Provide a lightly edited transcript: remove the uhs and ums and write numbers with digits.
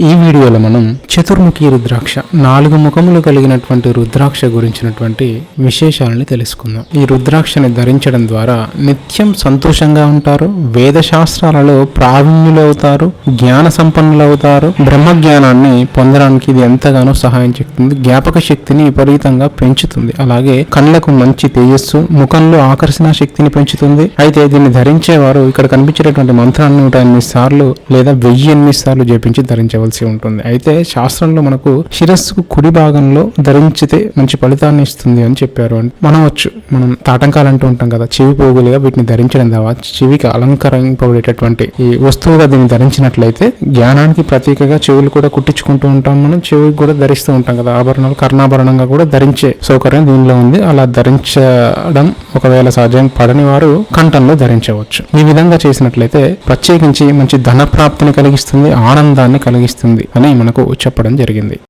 ఈ వీడియోలో మనం చతుర్ముఖి రుద్రాక్ష 4 ముఖములు కలిగినటువంటి రుద్రాక్ష గురించినటువంటి విశేషాలని తెలుసుకుందాం. ఈ రుద్రాక్షని ధరించడం ద్వారా నిత్యం సంతోషంగా ఉంటారు, వేద శాస్త్రాలలో ప్రావీణ్యులు అవుతారు, జ్ఞాన సంపన్నులు అవుతారు. బ్రహ్మ జ్ఞానాన్ని పొందడానికి ఇది ఎంతగానో సహాయం చేస్తుంది, జ్ఞాపక శక్తిని విపరీతంగా పెంచుతుంది. అలాగే కళ్ళకు మంచి తేజస్సు, ముఖంలో ఆకర్షణ శక్తిని పెంచుతుంది. అయితే దీన్ని ధరించేవారు ఇక్కడ కనిపించేటటువంటి మంత్రాన్ని 108 సార్లు లేదా 1008 సార్లు జపించి ధరించవచ్చు ఉంటుంది. అయితే శాస్త్రంలో మనకు శిరస్సుకు కుడి భాగంలో ధరించితే మంచి ఫలితాన్ని ఇస్తుంది అని చెప్పారు. మనం తాటంకాలు అంటూ ఉంటాం కదా, చెవి పోగులుగా వీటిని ధరించడం ద్వారా చెవికి అలంకరింపబడేటటువంటి ఈ వస్తువుగా దీన్ని ధరించినట్లయితే జ్ఞానానికి ప్రతీకగా చెవులు కూడా కుట్టించుకుంటూ ఉంటాం. మనం చెవికి కూడా ధరిస్తూ ఉంటాం కదా, ఆభరణాలు కర్ణాభరణంగా కూడా ధరించే సౌకర్యం దీనిలో ఉంది. అలా ధరించడం ఒకవేళ సహజంగా పడని వారు కంఠంలో ధరించవచ్చు. ఈ విధంగా చేసినట్లయితే ప్రత్యేకించి మంచి ధన ప్రాప్తిని కలిగిస్తుంది, ఆనందాన్ని కలిగిస్తుంది అని మనకు చెప్పడం జరిగింది.